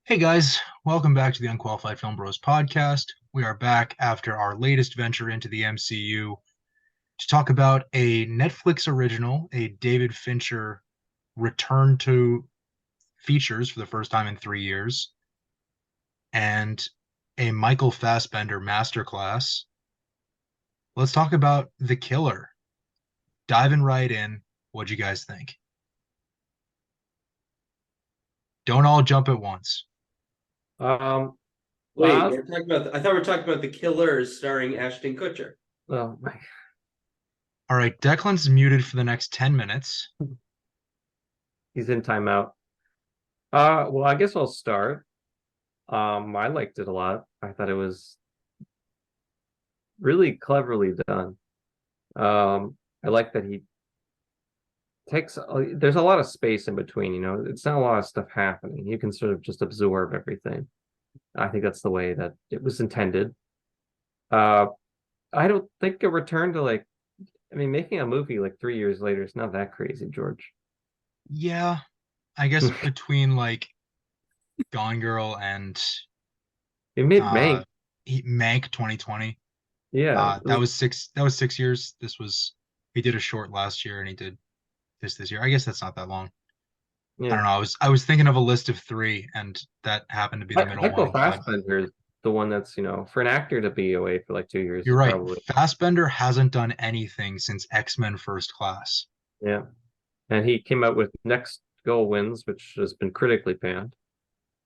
Hey guys, welcome back to the Unqualified Film Bros podcast. We are back after our latest venture into the MCU to talk about a Netflix original, a David Fincher return to features for the first time in 3 years, and a Michael Fassbender masterclass. Let's talk about The Killer. Diving right in. What'd you guys think? Don't all jump at once. Um, Wait, well, we're talking about. I thought we were talking about The Killers starring Ashton Kutcher. oh my, All right, Declan's muted for the next 10 minutes. he's in timeout. Well, I guess I'll start. I liked it a lot. I thought it was really cleverly done. I like that he takes, there's a lot of space in between, it's not a lot of stuff happening. You can sort of just absorb everything. I think that's the way that it was intended. Uh, I don't think a return to making a movie like 3 years later is not that crazy, George. Yeah, I guess between like Gone Girl and It made uh Mank. Mank 2020. Yeah, That was 6 years. He did a short last year and he did this year. I guess that's not that long. I yeah. don't know. I was thinking of a list of three and that happened to be the middle Michael one, but Fassbender is the one that's, for an actor to be away for like 2 years you're is right. probably, Fassbender hasn't done anything since X-Men First Class. yeah. And he came out with Next Goal Wins, which has been critically panned.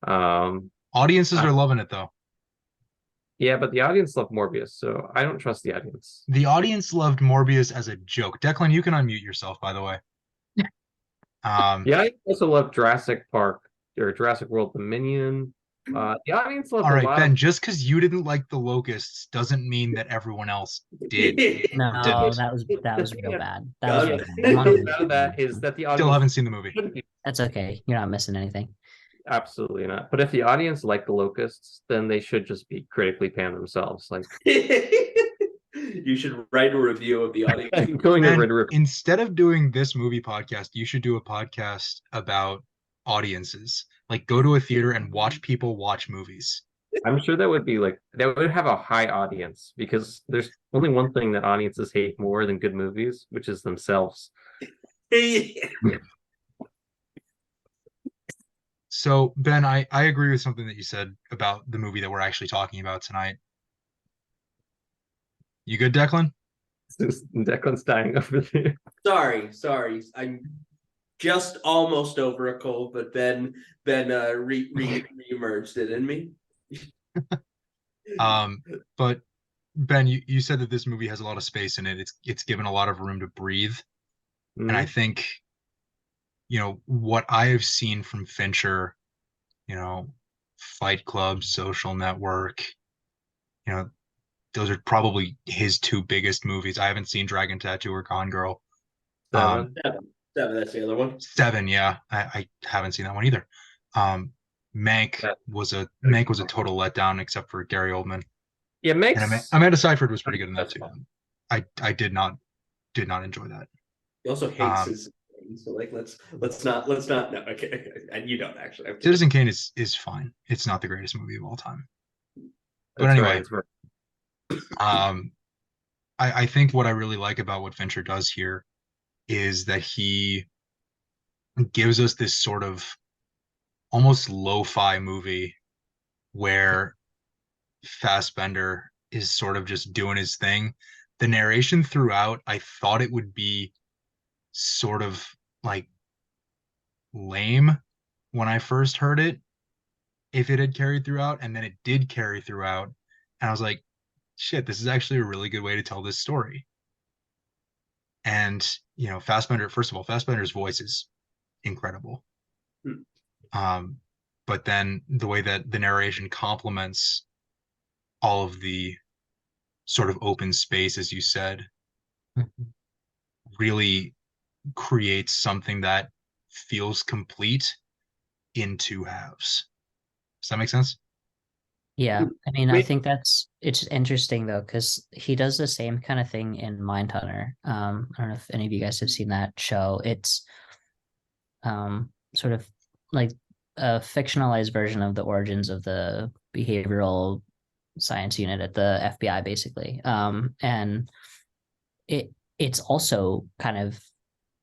Um, Audiences I- are loving it though. yeah, but the audience loved Morbius, so I don't trust the audience. The audience loved Morbius as a joke. Declan, you can unmute yourself, by the way. Um, Yeah, I also love Jurassic Park or Jurassic World Dominion. The audience loved all a right, lot of. Ben, just because you didn't like the locusts doesn't mean that everyone else did or No, didn't. that was real Yeah. bad. That was God. real The bad. thing I'm that on comes board out for of that that. is that the Still audience haven't seen the movie. shouldn't be. That's okay. You're not missing anything. Absolutely not. But if the audience liked the locusts, then they should just be critically panned themselves. Like You should write a review of the audience. going to And Red River. instead of doing this movie podcast, you should do a podcast about audiences. Like go to a theater and watch people watch movies. I'm sure that would have a high audience because there's only one thing that audiences hate more than good movies, which is themselves. So, Ben, I agree with something that you said about the movie that we're actually talking about tonight. You good, Declan? Declan's dying over there. Sorry. I'm just almost over a cold, but Ben re-emerged it in me. But Ben, you said that this movie has a lot of space in it. It's given a lot of room to breathe. And I Mhm. think, what I have seen from Fincher, you know, Fight Club, Social Network, you know, those are probably his two biggest movies. I haven't seen Dragon Tattoo or Gone Girl. Um, Seven. Seven, that's the other one. Seven, yeah, I haven't seen that one either. Um, Mank That, Mank was a total letdown, except for Gary Oldman, yeah, and makes Amanda Seyfried was pretty good in that that's too. fine. I did not enjoy that. He also hates Um, his so like let's not no okay. And you don't actually. I'm kidding. Citizen Kane is fine. It's not the greatest movie of all time. But That's right. anyway, It's very, um, I think what I really like about what Fincher does here is that he gives us this sort of almost lo-fi movie where Fassbender is sort of just doing his thing. The narration throughout, I thought it would be sort of like lame when I first heard it, if it had carried throughout, and then it did carry throughout. And I was like, shit, this is actually a really good way to tell this story. And, Fassbender, first of all, Fassbender's voice is incredible. Hmm. But then the way that the narration complements all of the sort of open space, as you said, really creates something that feels complete in two halves. Does that make sense? Yeah, I mean, I Wait, think it's interesting though, because he does the same kind of thing in Mindhunter. I don't know if any of you guys have seen that show. It's sort of like a fictionalized version of the origins of the behavioral science unit at the FBI, basically. And it's also kind of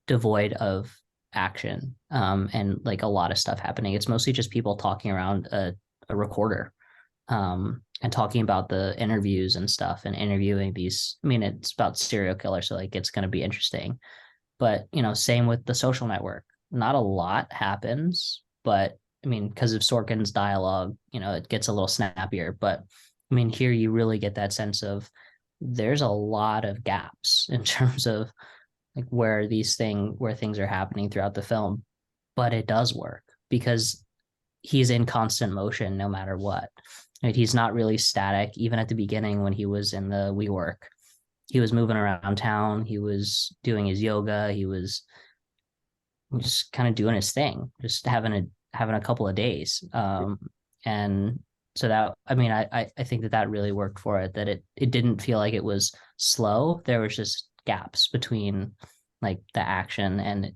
devoid of action, and like a lot of stuff happening. It's mostly just people talking around a recorder, and talking about the interviews and stuff and interviewing these. I mean, it's about serial killer, so like it's going to be interesting. But same with The Social Network. Not a lot happens, but I mean, because of Sorkin's dialogue, it gets a little snappier. But I mean, here you really get that sense of there's a lot of gaps in terms of like where things are happening throughout the film, but it does work because he's in constant motion no matter what. Right? He's not really static. Even at the beginning when he was in the WeWork, he was moving around town. He was doing his yoga. He was just kind of doing his thing, just having a couple of days. And so that, I mean, I think that really worked for it, that it didn't feel like it was slow. There was just gaps between like the action, and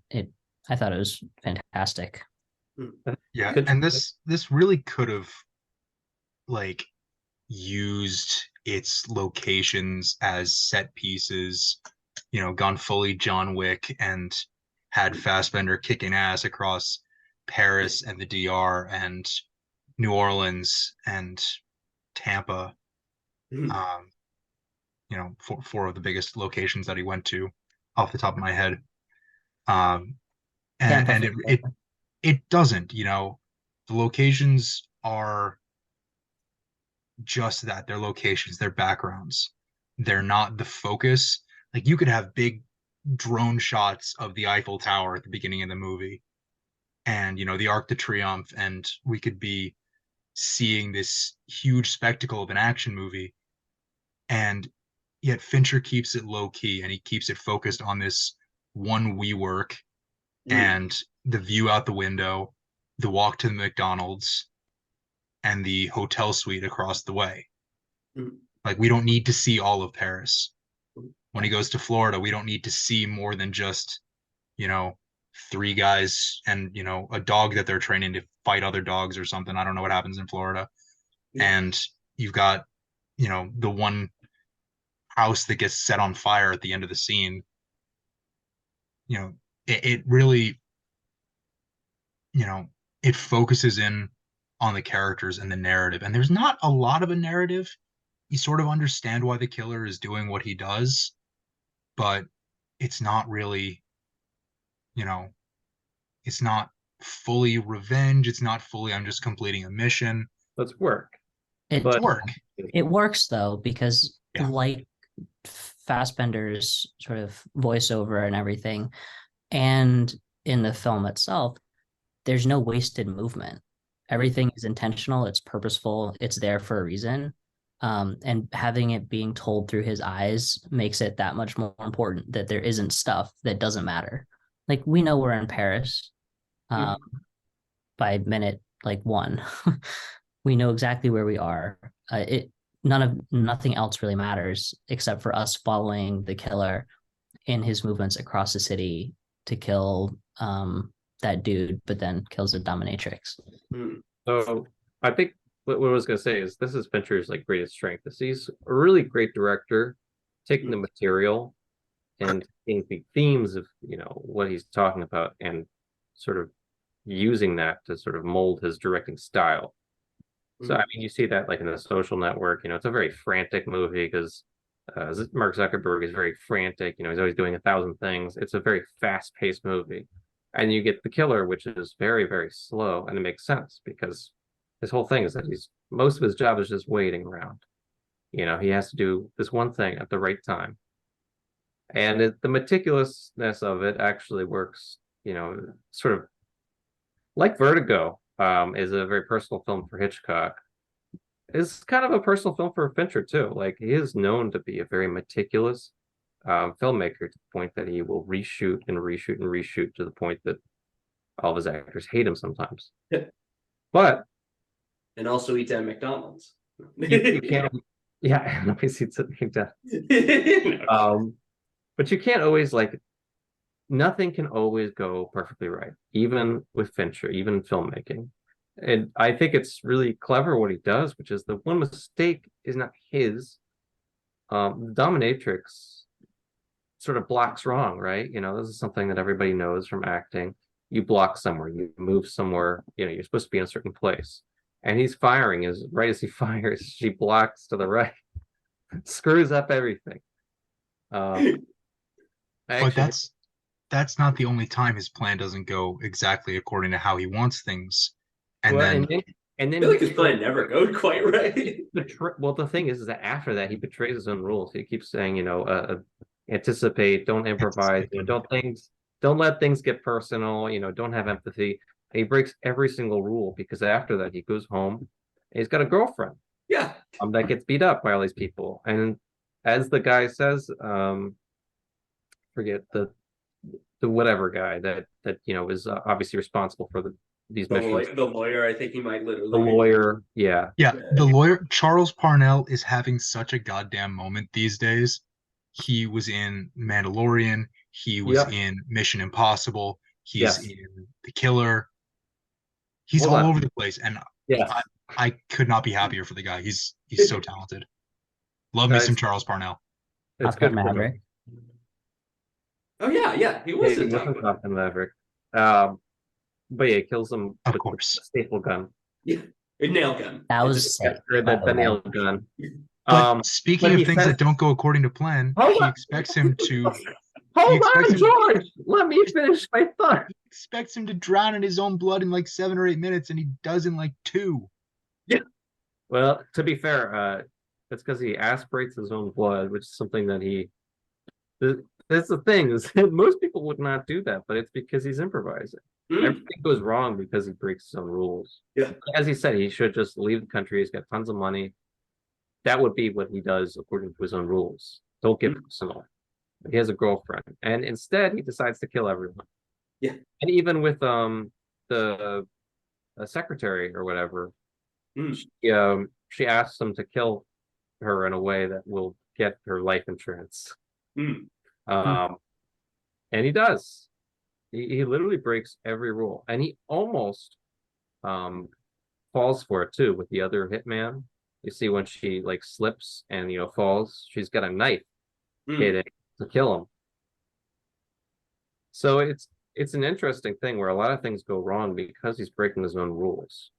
I thought it was fantastic. Yeah, and this really could have like used its locations as set pieces, gone fully John Wick and had Fassbender kicking ass across Paris and the DR and New Orleans and Tampa. Four of the biggest locations that he went to off the top of my head. And it doesn't, the locations are just that. They're locations, they're backgrounds. They're not the focus. Like you could have big drone shots of the Eiffel Tower at the beginning of the movie and the Arc de Triomphe, and we could be seeing this huge spectacle of an action movie, and yet Fincher keeps it low key and he keeps it focused on this one WeWork and the view out the window, the walk to the McDonald's, and the hotel suite across the way. Like we don't need to see all of Paris. When he goes to Florida, we don't need to see more than just, three guys and, a dog that they're training to fight other dogs or something. I don't know what happens in Florida. And you've got, the one house that gets set on fire at the end of the scene. It really, it focuses in on the characters and the narrative. And there's not a lot of a narrative. You sort of understand why the killer is doing what he does, but it's not really, it's not fully revenge. It's not fully, I'm just completing a mission. Let's work. It But work. It works though, because Yeah. like Fassbender's sort of voiceover and everything, and in the film itself, there's no wasted movement. Everything is intentional, it's purposeful, it's there for a reason. And having it being told through his eyes makes it that much more important, that there isn't stuff that doesn't matter. Like we know we're in Paris by minute like one. We know exactly where we are. Nothing else really matters except for us following the killer in his movements across the city to kill that dude, but then kills the dominatrix. So I think what I was going to say is this is Fincher's like greatest strength. He's a really great director, taking the material and taking the themes of what he's talking about and sort of using that to sort of mold his directing style. So I mean, you see that like in The Social Network. It's a very frantic movie because Mark Zuckerberg is very frantic. He's always doing 1,000 things. It's a very fast-paced movie. And you get The Killer, which is very, very slow, and it makes sense because his whole thing is that most of his job is just waiting around. He has to do this one thing at the right time. And the meticulousness of it actually works, sort of like Vertigo, is a very personal film for Hitchcock. It's kind of a personal film for Fincher too. Like he is known to be a very meticulous filmmaker to the point that he will reshoot and reshoot and reshoot to the point that all of his actors hate him sometimes. But and also eats at McDonald's. you can't. Yeah, nobody eats at McDonald's. But you can't always nothing can always go perfectly right, even with Fincher, even filmmaking. And I think it's really clever what he does, which is the one mistake is not his. The dominatrix sort of blocks wrong, right? You know, this is something that everybody knows from acting. You block somewhere, you move somewhere, you know, you're supposed to be in a certain place. And he's firing as right as he fires, she blocks to the right, screws up everything. But Actually, that's not the only time his plan doesn't go exactly according to how he wants things. And well, then and I then feel like his plan never goes quite right. well, the thing is that after that he betrays his own rules. He keeps saying, you know, anticipate, don't improvise, you know, don't let things get personal, you know, don't have empathy. And he breaks every single rule because after that he goes home and he's got a girlfriend Yeah. that gets beat up by all these people. And as the guy says, forget the whatever guy that you know is obviously responsible for these missions. The lawyer, I think he might The literally be. lawyer, yeah. yeah, the lawyer Charles Parnell is having such a goddamn moment these days. He was in Mandalorian, he was Yep. in Mission Impossible, he's Yes. in The Killer. He's Hold all on. over the place, and Yes. I could not be happier for the guy. He's so talented. Love me some It's Charles Parnell. it's Top good Gun for him. Maverick. Oh yeah, he Yeah, was he a wasn't top one. Top Gun Maverick. But yeah, he kills him Of with course. the staple gun. Yeah, a nail gun. That was sick. Or by the the way. nail gun. But speaking but of he things says, that don't go according to plan, Hold he on. expects him to Hold expects on, him- George. Let me finish my thought. expects him to drown in his own blood in like 7 or 8 minutes, and he does in like 2. Well, to be fair, that's because he aspirates his own blood, which is something that he. That's the thing is that most people would not do that, but it's because he's improvising. Everything goes wrong because he breaks his own rules. Yeah. As he said, he should just leave the country. He's got tons of money. That would be what he does according to his own rules. Don't get personal. He has a girlfriend, and instead he decides to kill everyone. Yeah. And even with the secretary or whatever, she asks him to kill her in a way that will get her life insurance. And he does. He literally breaks every rule, and he almost falls for it too with the other hitman. You see when she like slips and you know falls, she's got a knife hidden to kill him. So it's an interesting thing where a lot of things go wrong because he's breaking his own rules.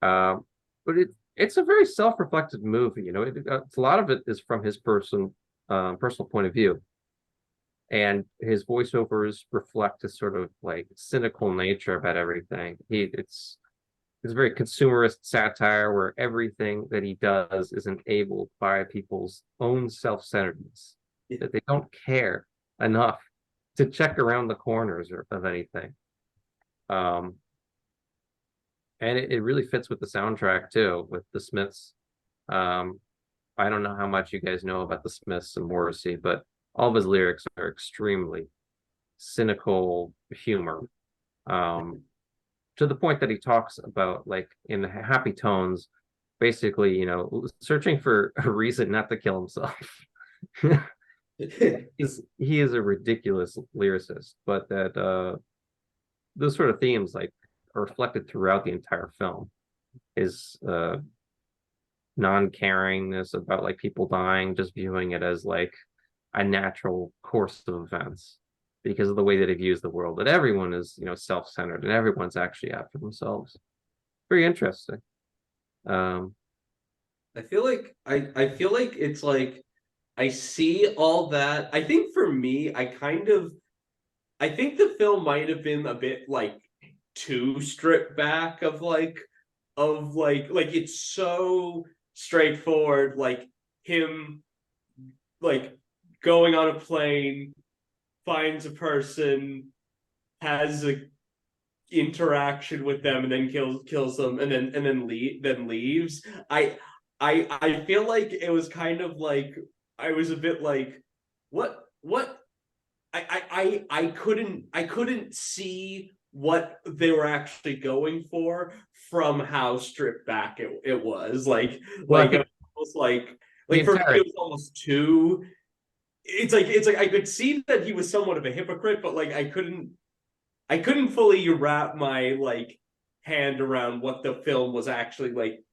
But it's a very self-reflective movie. You know, a lot of it is from his personal point of view, and his voiceovers reflect a sort of like cynical nature about everything. It's a very consumerist satire where everything that he does is enabled by people's own self-centeredness, that they don't care enough to check around the corners of anything. And it really fits with the soundtrack too, with the Smiths. I don't know how much you guys know about the Smiths and Morrissey, but all of his lyrics are extremely cynical humor. To the point that he talks about, like in happy tones, basically, you know, searching for a reason not to kill himself. He is a ridiculous lyricist, but that those sort of themes like are reflected throughout the entire film. His non-caringness about like people dying, just viewing it as like a natural course of events because of the way that he views the world, that everyone is, you know, self-centered and everyone's actually after themselves. Very interesting. I feel like I feel like it's like I see all that. I think for me, I think the film might have been a bit like too stripped back of like it's so straightforward, like him like going on a plane, finds a person, has a interaction with them, and then kills them, and then leaves. I feel like it was kind of like I was a bit like, what I couldn't see what they were actually going for from how stripped back it was. Like it was like for me it was almost too. It's like I could see that he was somewhat of a hypocrite, but like I couldn't fully wrap my like hand around what the film was actually like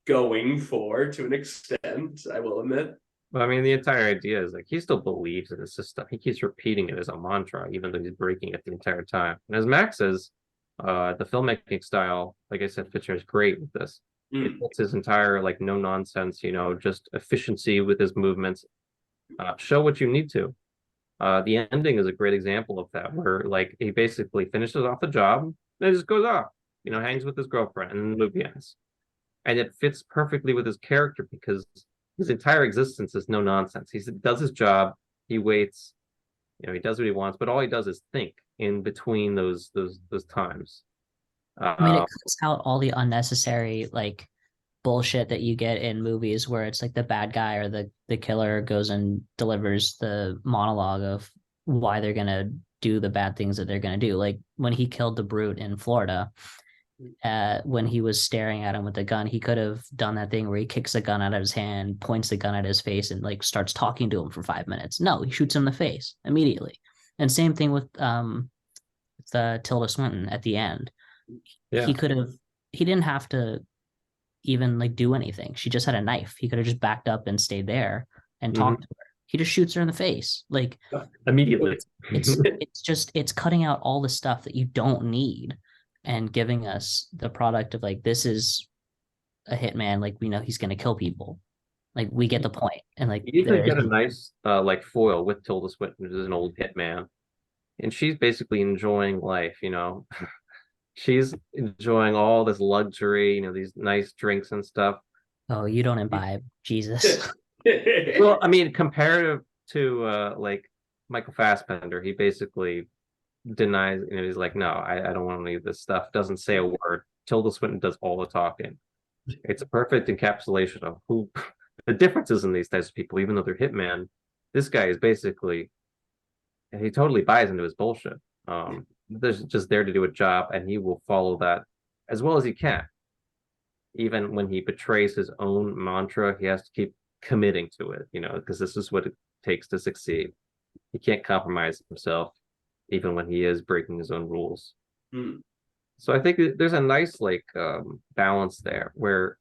going for to an extent, I will admit. But I mean, the entire idea is like he still believes in the system. He keeps repeating it as a mantra, even though he's breaking it the entire time. And as Max says, the filmmaking style, like I said, Fincher is great with this. It fits his entire like no nonsense, just efficiency with his movements. Show what you need to. The ending is a great example of that, where like he basically finishes off the job and just goes off, hangs with his girlfriend, and the movie ends. And it fits perfectly with his character because his entire existence is no nonsense. He does his job, he waits, he does what he wants, but all he does is think in between those times. I mean, it cuts out all the unnecessary like bullshit that you get in movies where it's like the bad guy or the killer goes and delivers the monologue of why they're gonna do the bad things that they're gonna do. Like when he killed the brute in Florida, when he was staring at him with the gun, he could have done that thing where he kicks the gun out of his hand, points the gun at his face, and like starts talking to him for 5 minutes. No, he shoots him in the face immediately. And same thing with the Tilda Swinton at the end. Yeah. He didn't have to even like do anything. She just had a knife. He could have just backed up and stayed there and talked to her. He just shoots her in the face. Like immediately. It's cutting out all the stuff that you don't need and giving us the product of like, this is a hitman. Like, we know he's going to kill people. Like, we get the point. And like, you usually get a nice like foil with Tilda Swinton, which is an old hitman, and she's basically enjoying life. She's enjoying all this luxury, these nice drinks and stuff. Oh, you don't imbibe, Jesus. Well, I mean, comparative to like Michael Fassbender, he basically denies, he's like, no, I don't want any of this stuff. Doesn't say a word. Tilda Swinton does all the talking. It's a perfect encapsulation of who the differences in these types of people, even though they're hitman. This guy is basically, he totally buys into his bullshit. They're just there to do a job, and he will follow that as well as he can. Even when he betrays his own mantra, he has to keep committing to it, because this is what it takes to succeed. He can't compromise himself, even when he is breaking his own rules. So I think there's a nice like balance there where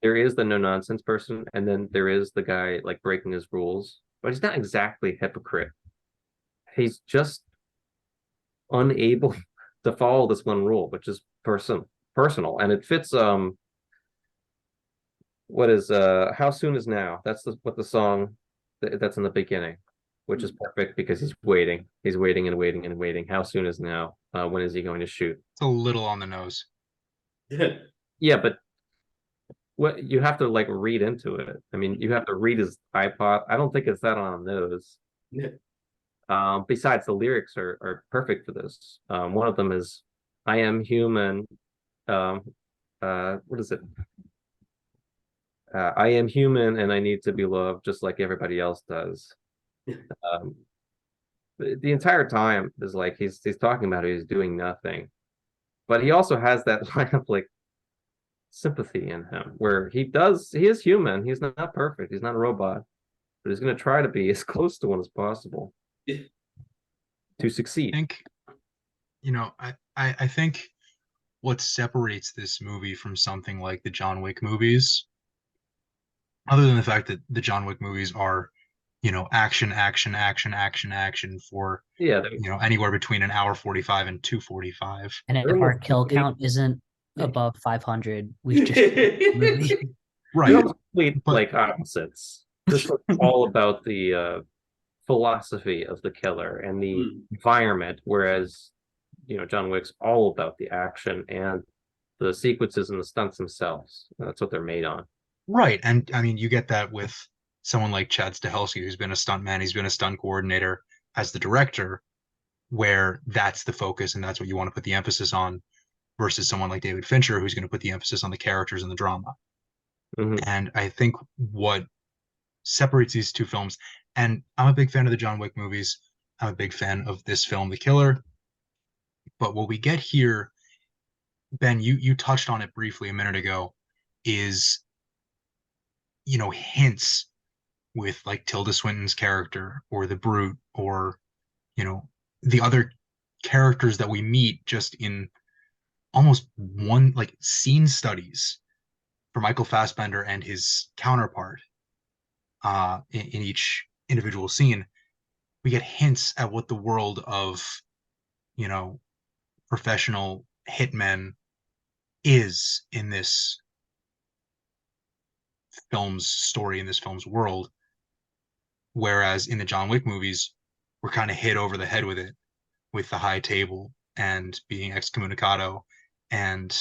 there is the no nonsense person, and then there is the guy like breaking his rules, but he's not exactly a hypocrite. He's just unable to follow this one rule, which is personal, and it fits what is How Soon Is Now. That's what the song that's in the beginning, which is perfect because he's waiting and waiting and waiting. How soon is now? When is he going to shoot? It's a little on the nose. Yeah, but what you have to like read into it. I mean, you have to read his iPod. I don't think it's that on the nose. Besides, the lyrics are perfect for this. One of them is, "I am human." What is it? I am human and I need to be loved just like everybody else does. The entire time is like he's talking about it, he's doing nothing. But he also has that line of like sympathy in him where he is human. He's not perfect. He's not a robot, but he's going to try to be as close to one as possible to succeed. I think what separates this movie from something like the John Wick movies, other than the fact that the John Wick movies are, action for, anywhere between an hour 45 and 2:45. And if our kill count isn't above 500, we've just right. Like opposites. This is all about the philosophy of the killer and the environment, whereas John Wick's all about the action and the sequences and the stunts themselves. That's what they're made on. Right. And I mean, you get that with someone like Chad Stahelski, who's been a stuntman, he's been a stunt coordinator as the director, where that's the focus and that's what you want to put the emphasis on, versus someone like David Fincher, who's going to put the emphasis on the characters and the drama. And I think what separates these two films, and I'm a big fan of the John Wick movies, I'm a big fan of this film, The Killer, but what we get here, Ben, you touched on it briefly a minute ago, is hints with like Tilda Swinton's character or the Brute or the other characters that we meet just in almost one like scene studies for Michael Fassbender and his counterpart in each individual scene. We get hints at what the world of, you know, professional hitmen is in this film's story, in this film's world. Whereas in the John Wick movies, we're kind of hit over the head with it, with the high table and being excommunicado and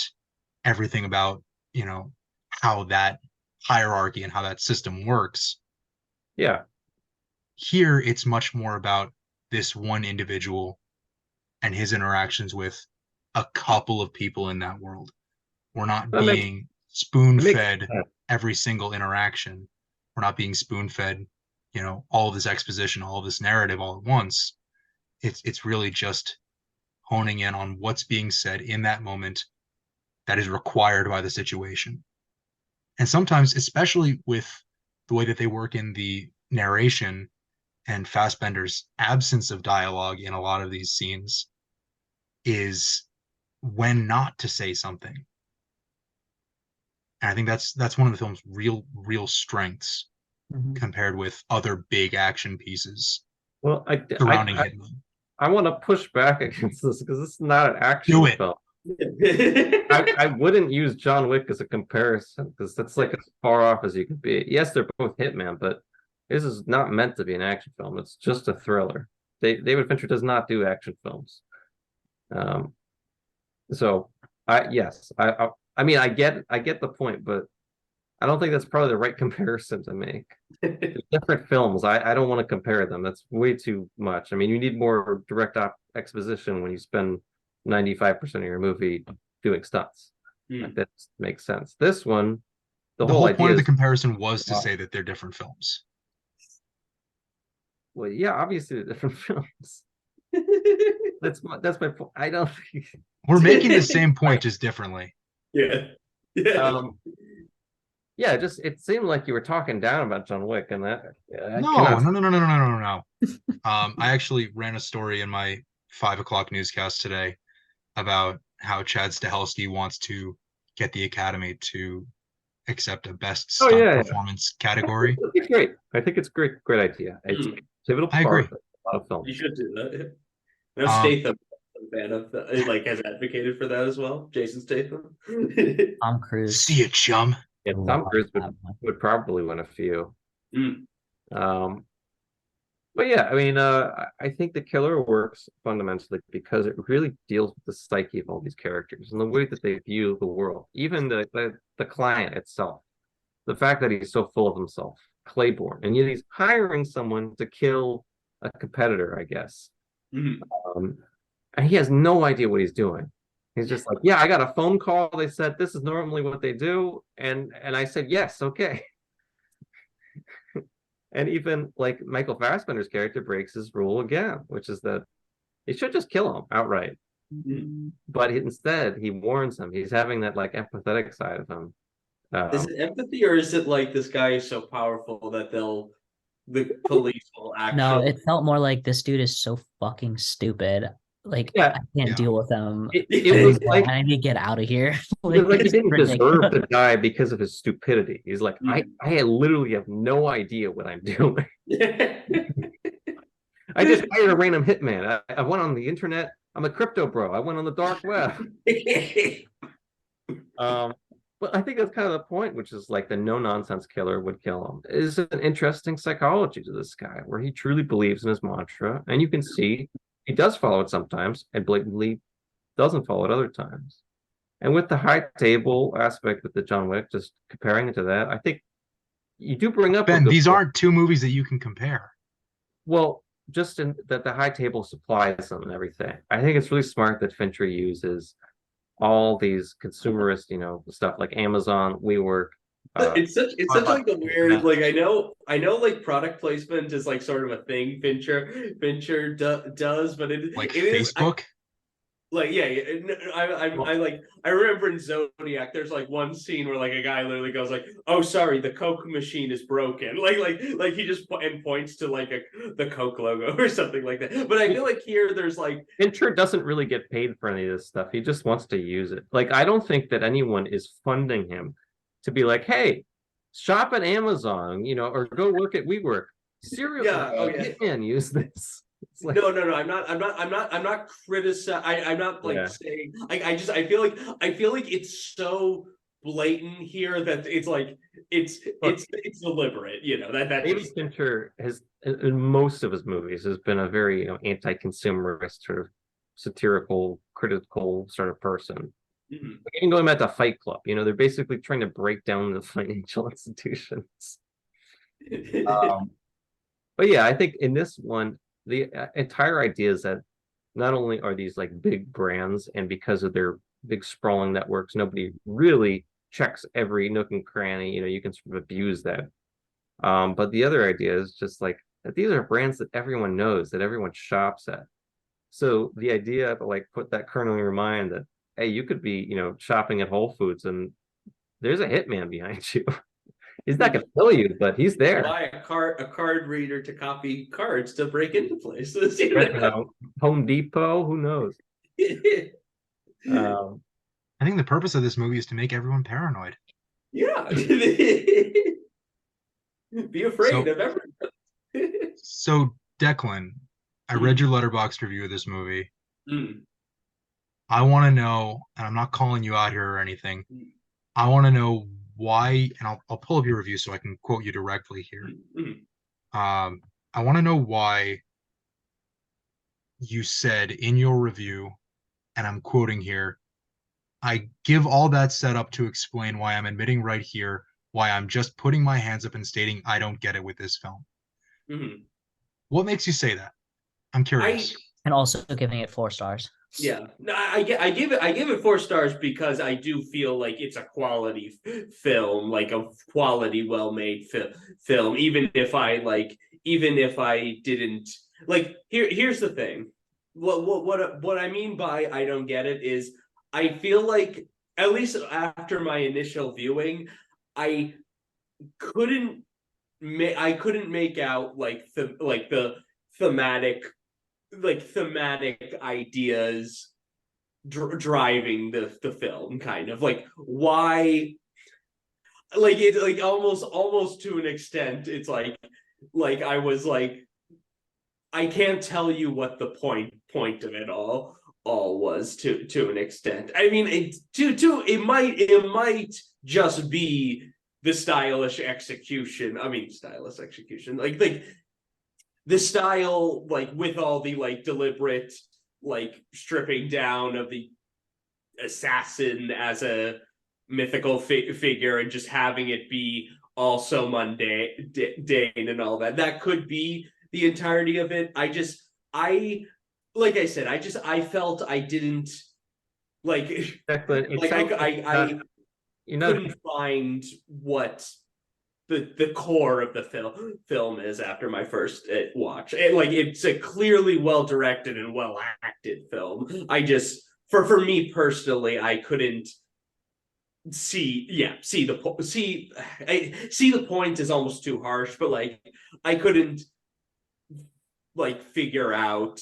everything about, you know, how that hierarchy and how that system works. Yeah. Here, it's much more about this one individual and his interactions with a couple of people in that world. We're not That makes, being spoon it makes fed sense. every single interaction. We're not being spoon fed, you know, all of this exposition, all of this narrative all at once. It's really just honing in on what's being said in that moment that is required by the situation. And sometimes, especially with the way that they work in the narration and Fassbender's absence of dialogue in a lot of these scenes, is when not to say something. And I think that's one of the film's real strengths compared with other big action pieces Well, surrounding Hitman. I want to push back against this because this is not an action Do it. film. I wouldn't use John Wick as a comparison because that's like as far off as you could be. Yes, they're both Hitman, but this is not meant to be an action film. It's just a thriller. David Fincher does not do action films. So I mean I get the point, but I don't think that's probably the right comparison to make. Different films. I don't want to compare them. That's way too much. I mean, you need more direct exposition when you spend 95% of your movie doing stunts. Like that makes sense. This one, the whole point idea of the is, comparison was to say that they're different films. well, yeah, obviously they're different films. That's my point. I don't think We're making the same point just differently. Yeah. Yeah, it seemed like you were talking down about John Wick, and that No. I actually ran a story in my 5 o'clock newscast today about how Chad Stahelski wants to get the Academy to accept a best stunt performance category. It's great. I think it's great idea. It's a pivotal I part agree. of a lot of films. You should do that. Now Statham, a fan of has advocated for that as well. Jason Statham. Tom Cruise. See it, chum. Yeah, Tom Cruise would probably win a few. But yeah, I mean, I think The Killer works fundamentally because it really deals with the psyche of all these characters and the way that they view the world. Even the client itself, the fact that he's so full of himself, Claiborne, and yet he's hiring someone to kill a competitor, I guess. And he has no idea what he's doing. He's just like, yeah, I got a phone call. They said this is normally what they do, and I said yes, okay. And even like Michael Fassbender's character breaks his rule again, which is that he should just kill him outright. But instead, he warns him. He's having that like empathetic side of him. Is it empathy, or is it like this guy is so powerful that the police will actually? No, it felt more like this dude is so fucking stupid. Like, I can't deal with him. It was like, I need to get out of here. Like he didn't deserve to die because of his stupidity. He's like, I literally have no idea what I'm doing. I just hired a random hitman. I went on the internet. I'm a crypto bro. I went on the dark web. But I think that's kind of the point, which is like the no-nonsense killer would kill him. Is an interesting psychology to this guy, where he truly believes in his mantra, and you can see he does follow it sometimes and blatantly doesn't follow it other times. And with the high table aspect with the John Wick, just comparing it to that, I think you do bring up Ben, these aren't two movies that you can compare. Well, just in that the high table supplies them and everything. I think it's really smart that Fincher uses all these consumerist, stuff like Amazon, WeWork. It's such like a weird, like I know like product placement is like sort of a thing Fincher does, but it like it Facebook. Like, yeah, I remember in Zodiac, there's like one scene where like a guy literally goes like, "Oh, sorry, the Coke machine is broken." Like he just and points to like the Coke logo or something like that. But I feel like here there's like Fincher doesn't really get paid for any of this stuff. He just wants to use it. Like, I don't think that anyone is funding him to be like, hey, shop at Amazon, or go work at WeWork. yeah, oh yeah. Hitman use this. It's like, No. I'm not criticizing. I'm not like Yeah. saying. I feel like it's so blatant here that it's like it's deliberate. That David just Fincher has, in most of his movies, has been a very, anti-consumerist, sort of satirical, critical sort of person. mhm. Even going back to Fight Club, they're basically trying to break down the financial institutions. Um, but yeah, I think in this one, the entire idea is that not only are these like big brands, and because of their big sprawling networks, nobody really checks every nook and cranny. You can sort of abuse that. But the other idea is just like that these are brands that everyone knows, that everyone shops at. So the idea of like put that kernel in your mind that, hey, you could be, shopping at Whole Foods and there's a hitman behind you. He's not gonna kill you, but he's there. Buy a card reader to copy cards to break into places. Home Depot, who knows? Um, I think the purpose of this movie is to make everyone paranoid. Yeah. Be afraid of everything. So Declan, I read your Letterboxd review of this movie. Mm. I want to know, and I'm not calling you out here or anything. Mm. I want to know why, and I'll pull up your review so I can quote you directly here. Mm. I want to know why you said in your review, and I'm quoting here, I give all that setup to explain why I'm admitting right here why I'm just putting my hands up and stating I don't get it with this film. Mm. What makes you say that? I'm curious. And also giving it 4 stars. Yeah, no, I give it 4 stars because I do feel like it's a quality film, like a quality, well-made film. Even if I didn't like, here's the thing. What I mean by I don't get it is I feel like, at least after my initial viewing, I couldn't I couldn't make out like the thematic ideas driving the film, kind of like why, like it, like almost to an extent it's like I was like, I can't tell you what the point of it all was to an extent. I mean, it might just be the stylish execution. I mean, stylish execution, like the style, like with all the like deliberate like stripping down of the assassin as a mythical figure and just having it be also mundane and all that could be the entirety of it. I like I said, I felt I didn't like Declan, like I you're couldn't find what the core of the film is after my first watch. And like it's a clearly well directed and well acted film. I just, for me personally, I couldn't see the point is almost too harsh, but like I couldn't like figure out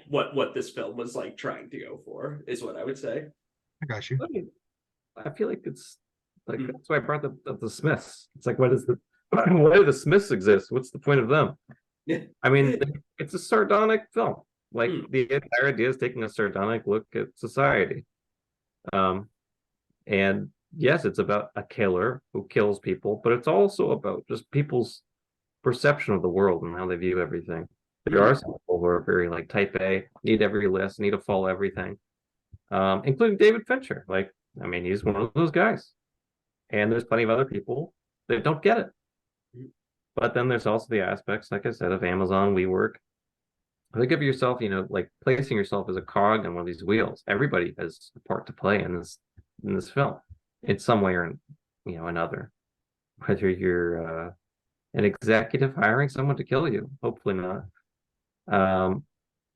what this film was like trying to go for, is what I would say. I got you. I feel like it's like that's why I brought up the Smiths. It's like, why do the Smiths exist? What's the point of them? Yeah. I mean, it's a sardonic film. Like the Mm. entire idea is taking a sardonic look at society. And yes, it's about a killer who kills people, but it's also about just people's perception of the world and how they view everything. There are some people who are very like type A, need every list, need to follow everything, including David Fincher. Like, I mean, he's one of those guys. And there's plenty of other people that don't get it. But then there's also the aspects, like I said, of Amazon, WeWork. Think of yourself, like placing yourself as a cog on one of these wheels. Everybody has a part to play in this film, in some way or another. Whether you're an executive hiring someone to kill you, hopefully not.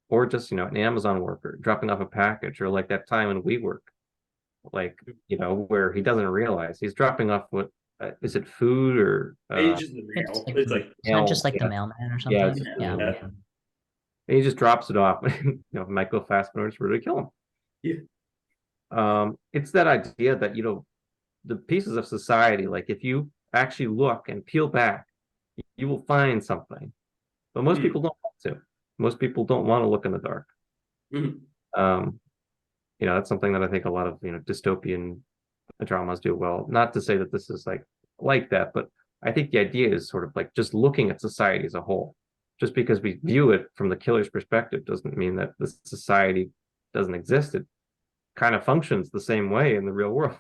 or just, you know, an Amazon worker dropping off a package, or like that time in WeWork, like, you know, where he doesn't realize he's dropping off what is it food or It's just the It's mail. like It's like isn't it just like the yeah, mailman or yeah, something? it's just the Yeah. mailman. And he just drops it off. You know, might go fast in order to kill him. Yeah. It's that idea that, you know, the pieces of society, like if you actually look and peel back, you will find something. But most people don't want to. Most people don't want to look in the dark. Mhm. You know, that's something that I think a lot of, you know, dystopian dramas do well. Not to say that this is like that, but I think the idea is sort of like just looking at society as a whole. Just because we view it from the killer's perspective doesn't mean that the society doesn't exist. It kind of functions the same way in the real world.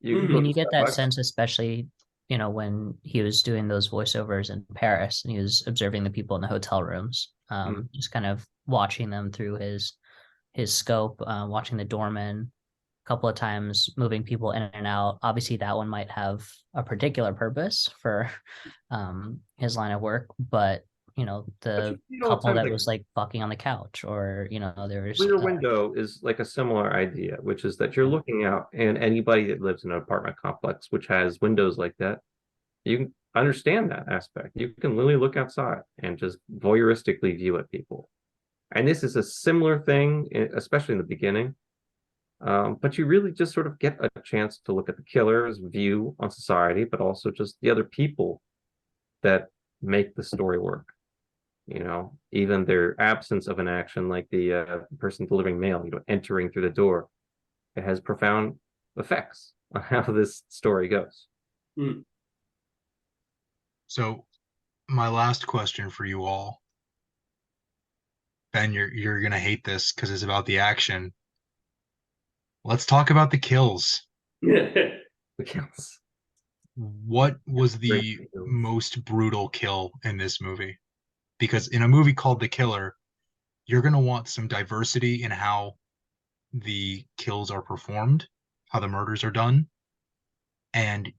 You I can go mean, to you get that Starbucks. sense, especially, you know, when he was doing those voiceovers in Paris and he was observing the people in the hotel rooms, just kind of watching them through his scope, watching the doorman a couple of times, moving people in and out. Obviously, that one might have a particular purpose for his line of work, but you know, But the you see it all the couple time, that like was like fucking on the couch, or you know, there was Rear Window is like a similar idea, which is that you're looking out, and anybody that lives in an apartment complex which has windows like that, you can understand that aspect. You can literally look outside and just voyeuristically view at people. And this is a similar thing, especially in the beginning. But you really just sort of get a chance to look at the killer's view on society, but also just the other people that make the story work. You know, even their absence of an action, like the person delivering mail, you know, entering through the door, it has profound effects on how this story goes. Mm. So my last question for you all, Ben, you're gonna hate this because it's about the action. Let's talk about the kills. The kills. What was the most brutal kill in this movie? Because in a movie called The Killer, you're gonna want some diversity in how the kills are performed, how the murders are done, and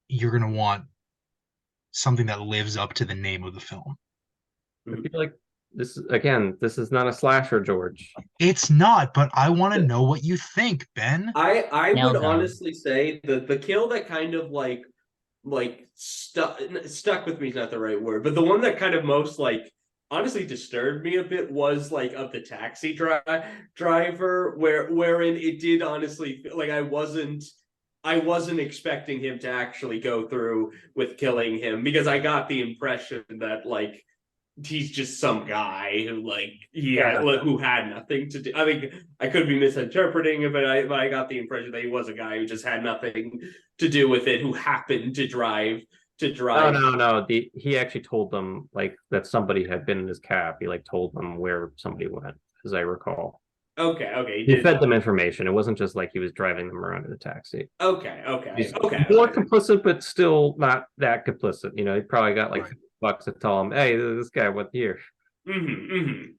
you're gonna want something that lives up to the name of the film. I feel like this is not a slasher, George. It's not, but I want to know what you think, Ben. I would Nailed down. honestly say the kill that kind of like stuck with me is not the right word, but the one that kind of most like honestly disturbed me a bit was like of the taxi driver, wherein it did honestly feel like I wasn't expecting him to actually go through with killing him, because I got the impression that like he's just some guy who like who had nothing to do. I mean, I could be misinterpreting it, but I got the impression that he was a guy who just had nothing to do with it, who happened to drive No. He actually told them like that somebody had been in his cab. He like told them where somebody went, as I recall. Okay, He fed them information. It wasn't just like he was driving them around in a taxi. Okay. More complicit, but still not that complicit. You know, he probably got like Right. $50 to tell him, "Hey, this guy went here."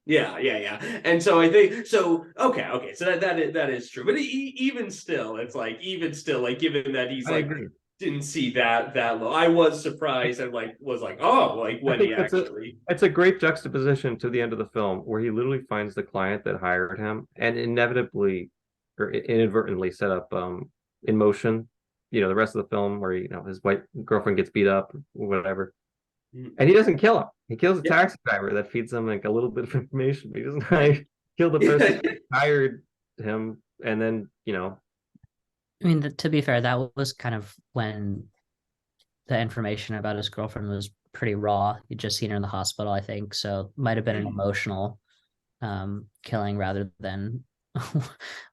Yeah. And so I think so. Okay. So that is true. But even still, it's like like given that he's I like agree. didn't see that low, I was surprised and like was like, oh, like I when think he actually. it's a great juxtaposition to the end of the film where he literally finds the client that hired him and inevitably or inadvertently set up in motion, you know, the rest of the film where, you know, his white girlfriend gets beat up or whatever. And he doesn't kill him. He kills a taxi driver that feeds him like a little bit of information. But he doesn't like, kill the person that hired him. And then, you know, I mean, to be fair, that was kind of when the information about his girlfriend was pretty raw. You'd just seen her in the hospital, I think, so might have been an emotional killing rather than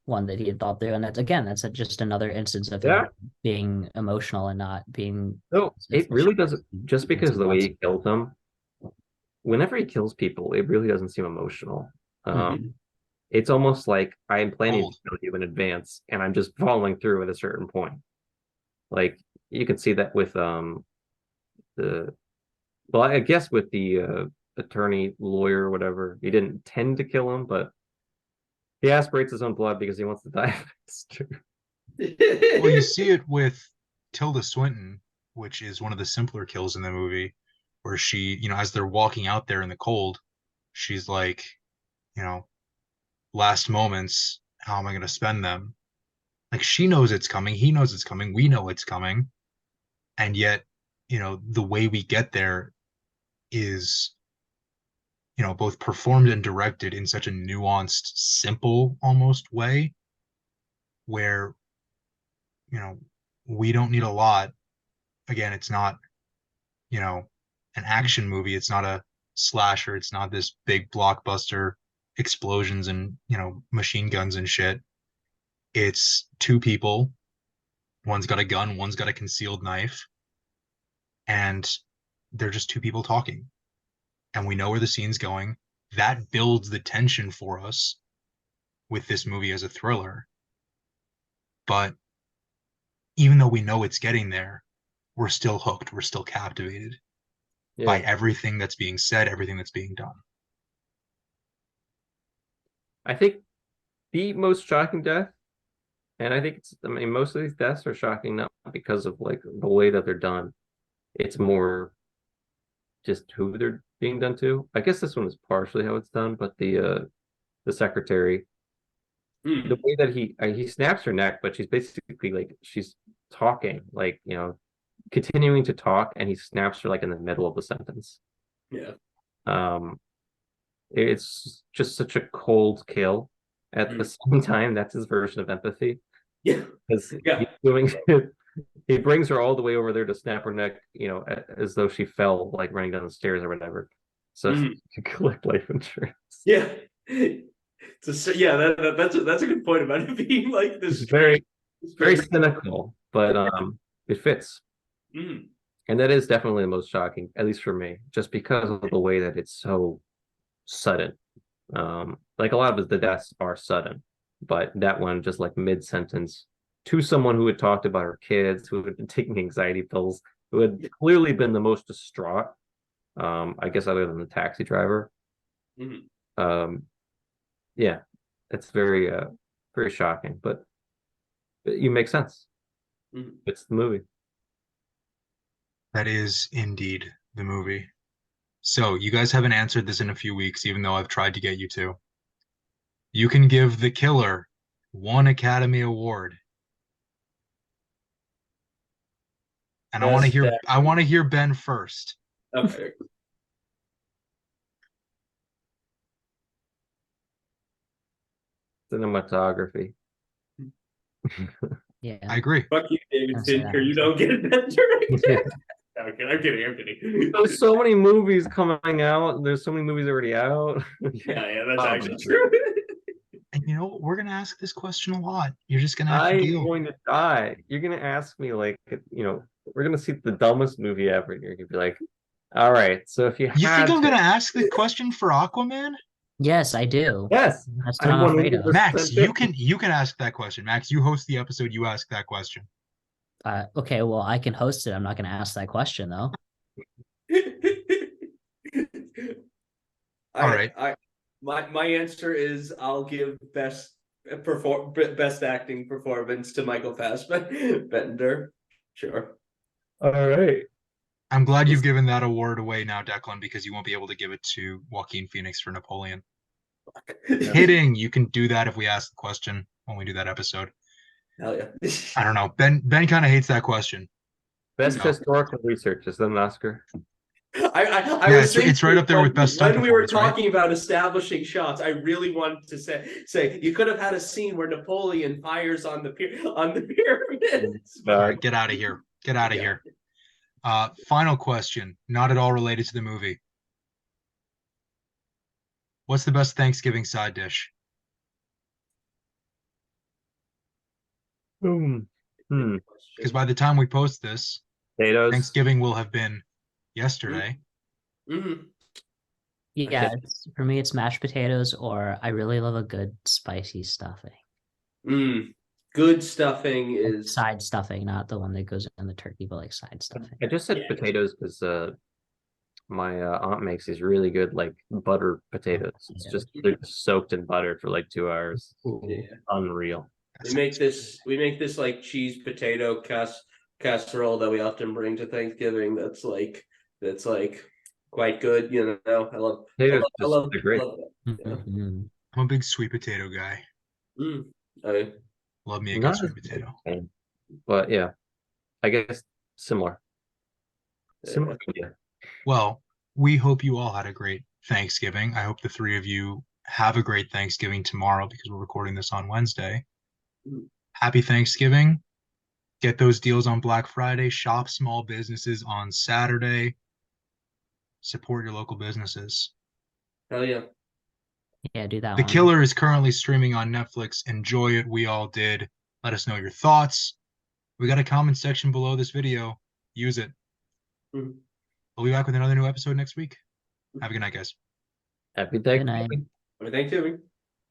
one that he had thought through. And that's just another instance of him being emotional and not being. no, it really doesn't. Just because of the way he killed them, whenever he kills people, it really doesn't seem emotional. It's almost like I am planning to kill you in advance, and I'm just following through at a certain point. Like you can see that with I guess with the attorney, lawyer, whatever. He didn't intend to kill him, but he aspirates his own blood because he wants to die faster. Well, you see it with Tilda Swinton, which is one of the simpler kills in the movie, where she, you know, as they're walking out there in the cold, she's like, you know, last moments, how am I going to spend them? Like she knows it's coming, he knows it's coming, we know it's coming. And yet, the way we get there is, both performed and directed in such a nuanced, simple almost way where, you know, we don't need a lot. Again, it's not, an action movie. It's not a slasher. It's not this big blockbuster explosions and, machine guns and shit. It's two people. One's got a gun, one's got a concealed knife, and they're just two people talking. And we know where the scene's going. That builds the tension for us with this movie as a thriller. But even though we know it's getting there, we're still hooked. We're still captivated by everything that's being said, everything that's being done. I think the most shocking death, and I think most of these deaths are shocking not because of like the way that they're done. It's more just who they're being done to. I guess this one is partially how it's done, but the secretary, the way that he snaps her neck, but she's basically like she's talking, like continuing to talk, and he snaps her like in the middle of the sentence. Yeah. It's just such a cold kill. At the same time, that's his version of empathy. Yeah. Because he brings her all the way over there to snap her neck, as though she fell like running down the stairs or whatever. So to collect life insurance. Yeah. That's a good point about it being like this. It's very cynical, but it fits. And that is definitely the most shocking, at least for me, just because of the way that it's so sudden. Like a lot of the deaths are sudden, but that one just like mid-sentence to someone who had talked about her kids, who had been taking anxiety pills, who had clearly been the most distraught, I guess other than the taxi driver. Yeah, it's very very shocking, but you make sense. It's the movie. That is indeed the movie. So you guys haven't answered this in a few weeks, even though I've tried to get you to. You can give The Killer one Academy Award. And I want to hear Ben first. Okay. Cinematography. Yeah. I agree. Fuck you, David Fincher. You don't get it better. Okay, I'm kidding. There's so many movies coming out. There's so many movies already out. Yeah, that's actually true. And we're gonna ask this question a lot. You're just gonna have to deal. I'm going to die. You're gonna ask me like, we're gonna see the dumbest movie ever, and you're gonna be like, all right. So if you think I'm gonna ask the question for Aquaman? Yes, I do. Yes, that's what I'm afraid of. Max, you can ask that question. Max, you host the episode. You ask that question. Okay, well, I can host it. I'm not going to ask that question though. All right. My answer is I'll give best acting performance to Michael Fassbender. Sure. All right. I'm glad you've given that award away now, Declan, because you won't be able to give it to Joaquin Phoenix for Napoleon. Kidding. You can do that if we ask the question when we do that episode. Hell yeah. I don't know. Ben kind of hates that question. Best historical research is that an Oscar? It's right up there with best stunt. When we were talking about establishing shots, I really wanted to say you could have had a scene where Napoleon fires on the pyramids. All right, get out of here. Get out of here. Final question, not at all related to the movie. What's the best Thanksgiving side dish? Because by the time we post this, potatoes. Thanksgiving will have been yesterday. Yeah, for me, it's mashed potatoes, or I really love a good spicy stuffing. Good stuffing is side stuffing, not the one that goes in the turkey, but like side stuffing. I just said potatoes because my aunt makes these really good like butter potatoes. It's just they're soaked in butter for like 2 hours. Unreal. We make this like cheese potato casserole that we often bring to Thanksgiving. That's like quite good. You know, I love, I Potatoes love, I just love, they're I great. love that. Yeah. Mhm. I'm a big sweet potato guy. Mm. I, Love me a good Not sweet as big potato. fan, but yeah, I guess similar. Similar. Yeah. Well, we hope you all had a great Thanksgiving. I hope the three of you have a great Thanksgiving tomorrow because we're recording this on Wednesday. Mm. Happy Thanksgiving. Get those deals on Black Friday. Shop small businesses on Saturday. Support your local businesses. Hell yeah. Yeah, do that The one. Killer is currently streaming on Netflix. Enjoy it. We all did. Let us know your thoughts. We got a comment section below this video. Use it. Mhm. We'll be back with another new episode next week. Have a good night, guys. Happy Good night. Thanksgiving. Happy Thanksgiving.